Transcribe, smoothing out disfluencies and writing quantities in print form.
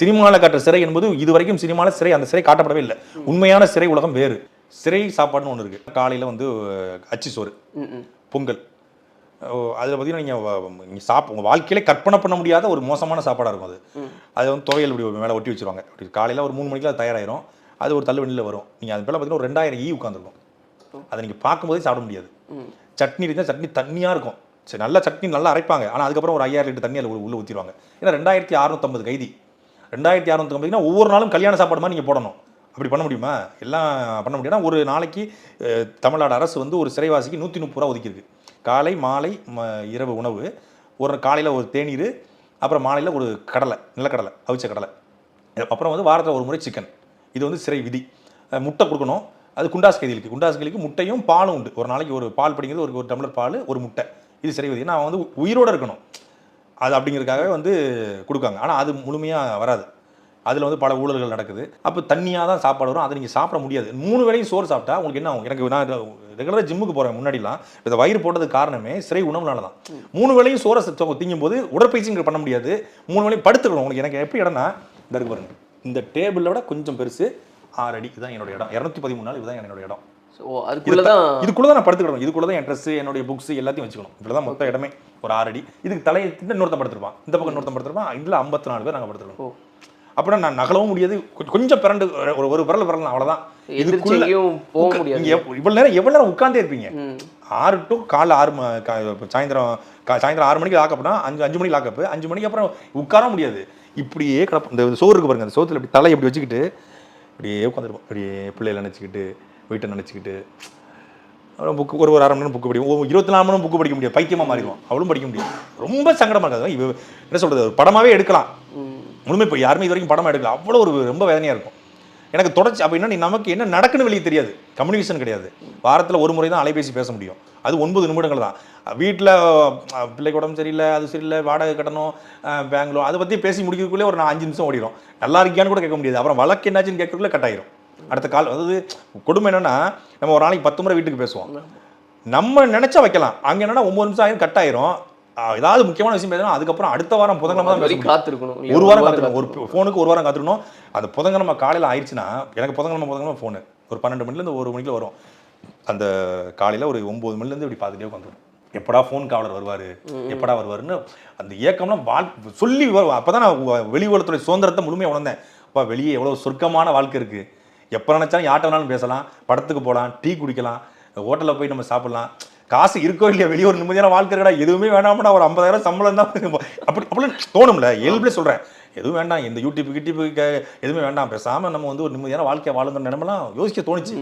சினிமாவில் காட்டுற சிறை என்பது இதுவரைக்கும் சினிமாவில் சிறை அந்த சிறை காட்டப்படவே இல்லை. உண்மையான சிறை உலகம் வேறு. சிறை சாப்பாடுன்னு ஒன்று இருக்குது. காலையில் வந்து அச்சு சோறு, பொங்கல். அதில் பார்த்தீங்கன்னா நீங்கள் உங்கள் வாழ்க்கையிலே கற்பனை பண்ண முடியாத ஒரு மோசமான சாப்பாடாக இருக்கும். அது வந்து துவையல் இப்படி மேலே ஒட்டி வச்சுருவாங்க. அப்படி காலையில் ஒரு 3 மணிக்கு அது தயாராகிடும். அது ஒரு தள்ளு வண்டியில் வரும். நீங்கள் அது மேலே பார்த்தீங்கன்னா ஒரு 2000 உட்காந்துருக்கும். அதை நீங்கள் பார்க்கும்போதே சாப்பிட முடியாது. சட்னி இருந்தால் சட்னி தண்ணியாக இருக்கும். சரி, நல்ல சட்னி நல்லா அரைப்பாங்க. ஆனால் அதுக்கப்புறம் ஒரு 5000 லிட்டர் தண்ணி அதில் உள்ளே ஊற்றிடுவாங்க. ஏன்னா 2650 கைதி. 2650னா ஒவ்வொரு நாளும் கல்யாண சாப்பாடு மாதிரி நீங்கள் போடணும். அப்படி பண்ண முடியுமா? எல்லாம் பண்ண முடியாது. ஒரு நாளைக்கு தமிழ்நாடு அரசு வந்து ஒரு சிறைவாசிக்கு 130 ரூபா ஒதுக்கியிருக்கு. காலை மாலை இரவு உணவு, ஒரு காலையில் ஒரு தேநீர், அப்புறம் மாலையில் ஒரு கடலை, நிலக்கடலை, அவிச்ச கடலை, அப்புறம் வந்து வாரத்தில் ஒரு முறை சிக்கன். இது வந்து சிறை விதி. முட்டை கொடுக்கணும். அது குண்டாஸ் கைதிகளுக்கு முட்டையும் பாலும் உண்டு. ஒரு நாளைக்கு ஒரு பால் படிங்கிறது ஒரு டம்ளர் பால், ஒரு முட்டை. இது சிறை விதி. நான் வந்து உயிரோடு இருக்கணும் அது அப்படிங்கிறதுக்காகவே வந்து கொடுக்காங்க. ஆனால் அது முழுமையாக வராது. அதில் வந்து பல ஊழல்கள் நடக்குது. அப்போ தண்ணியாக தான் சாப்பாடு வரும். அதை நீங்கள் சாப்பிட முடியாது. 3 வேளையும் சோறு சாப்பிட்டா உங்களுக்கு என்ன ஆகும்? எனக்கு நான் ரெகுலராக ஜிம்முக்கு போகிறேன். முன்னாடிலாம் இந்த வயிறு போட்டதுக்கு காரணமே சிறை உணவுனால தான். 3 வேளையும் சோறை திங்கும் போது உடற்பயிற்சி பண்ண முடியாது. 3 வேளையும் படுத்துக்கணும். உங்களுக்கு எனக்கு எப்படி இடம்னா இந்த இருக்கு பாருங்க, இந்த டேபிளை விட கொஞ்சம் பெருசு, 6 அடி. இதுதான் என்னோட இடம். 213 நாள் இதுதான் என்னோட இடம். இதுக்குள்ள தான் நான் படுத்துக்கணும். இதுக்குள்ள தான் என் ட்ரெஸ், என்னுடைய புக்ஸ் எல்லாத்தையும் வச்சுக்கணும். இப்படி தான் மொத்த இடமே. ஒரு 6 அடி. இதுக்கு தலையை இன்னொருத்த படுத்துருப்பான், இந்த பக்கம் இன்னொருத்த படுத்துருப்பான். இதில் 54 பேர் நாங்கள் படுத்துருக்கோம். அப்படின்னா நான் நகலவும் முடியாது. கொஞ்சம் பிறண்டு ஒரு விரல் பிறலாம், அவ்வளோதான். இதுக்குள்ள இவ்வளோ நேரம் உட்காந்தே இருப்பீங்க. 6 to காலை 6 சாயந்தரம் 6 மணிக்கு லாக்கப்னா 5 மணிக்கு லாக்கப்பு. 5 மணிக்கு அப்புறம் உட்கார முடியாது. இப்படியே கிடப்போம். இந்த சோறு இருக்கு பாருங்க, அந்த சோத்துல இப்படி தலை இப்படி வச்சுக்கிட்டு இப்படியே உட்காந்துருப்போம். இப்படியே பிள்ளைகளை நினச்சிக்கிட்டு, வீட்டை நினச்சிக்கிட்டு, அப்புறம் புக்கு ஒரு 1/2 மணி நேரம் புக்கு படிக்கும். 24 மணி நேரம் புக்கு படிக்க முடியாது. பைத்தியமாக மாறிடும். அவளும் படிக்க முடியாது. ரொம்ப சங்கடமாக இருக்காது. என்ன சொல்கிறது, ஒரு படமாகவே எடுக்கலாம். முழுமை இப்போ யாருமே இது வரைக்கும் படமாக எடுக்கலாம். அவ்வளோ ரொம்ப வேதனையாக இருக்கும் எனக்கு. தொடர்ச்சி அப்போ என்ன, நமக்கு என்ன நடக்குன்னு வெளியே தெரியாது. கம்யூனிகேஷன் கிடையாது. வாரத்தில் ஒரு முறை தான் அலைபேசி பேச முடியும். அது 9 நிமிடங்கள் தான். வீட்டில் பிள்ளைக்கு உடம்பு சரியில்லை, அது சரியில்லை, வாடகை கட்டணும், பேங்க்லோ, அதை பற்றி பேசி முடிக்கிறதுக்குள்ளே ஒரு 5 நிமிஷம் ஓடிடும். நல்லா இருக்கியான்னு கூட கேட்க முடியாது. அப்புறம் வழக்கு என்னாச்சுன்னு கேட்கறதுக்குள்ளே கட் ஆயிரும். அடுத்த கால். அதாவது கொடுமை என்னென்னா, நம்ம ஒரு நாளைக்கு 10 முறை வீட்டுக்கு பேசுவோம். நம்ம நினச்சா வைக்கலாம். அங்கே என்னென்னா 9 நிமிஷம் ஆயிரம் கட் ஆயிரும். ஏதாவது முக்கியமான விஷயம் பேசணும். அதுக்கப்புறம் அடுத்த வாரம் புதன்கிழமை தான் காத்திருக்கணும். ஒரு வாரம் காத்திருக்கணும். ஒரு ஃபோனுக்கு ஒரு வாரம் காத்திருக்கணும். அந்த புதன்கிழமை காலையில் ஆயிடுச்சுன்னா, எனக்கு புதன்கிழமை ஃபோனு ஒரு 12 மணிலேருந்து 1 மணிக்கு வரும். அந்த காலையில் ஒரு 9 மணிலேருந்து இப்படி பார்த்துட்டே உட்காந்துரும். எப்படா ஃபோன் காவலர் வருவார், எப்படா வருவாருன்னு அந்த ஏக்கம்லாம் சொல்லி வரும். அப்போ தான் நான் வெளி உலகத்துடைய சுதந்திரத்தை முழுமையாக உணர்ந்தேன். அப்பா, வெளியே எவ்வளோ சொர்க்கமான வாழ்க்கை இருக்குது. எப்போ நினச்சாலும் யார்ட்ட வேணாலும் பேசலாம், படத்துக்கு போகலாம், டீ குடிக்கலாம், ஹோட்டலில் போய் நம்ம சாப்பிட்லாம். காசு இருக்கோ இல்லையா, வெளியே ஒரு நிம்மதியான வாழ்க்கை இருக்கா, எதுவுமே வேணாம்னா ஒரு 50,000 சம்பளம் தான் அப்படி தோணும்ல. இயல்புலேயே சொல்கிறேன், எதுவும் வேண்டாம், இந்த யூடியூப் எதுவுமே வேண்டாம், பேசாமல் நம்ம வந்து ஒரு நிம்மதியான வாழ்க்கையை வாழுங்கிற நிலைமெல்லாம் யோசிக்க தோணுச்சு.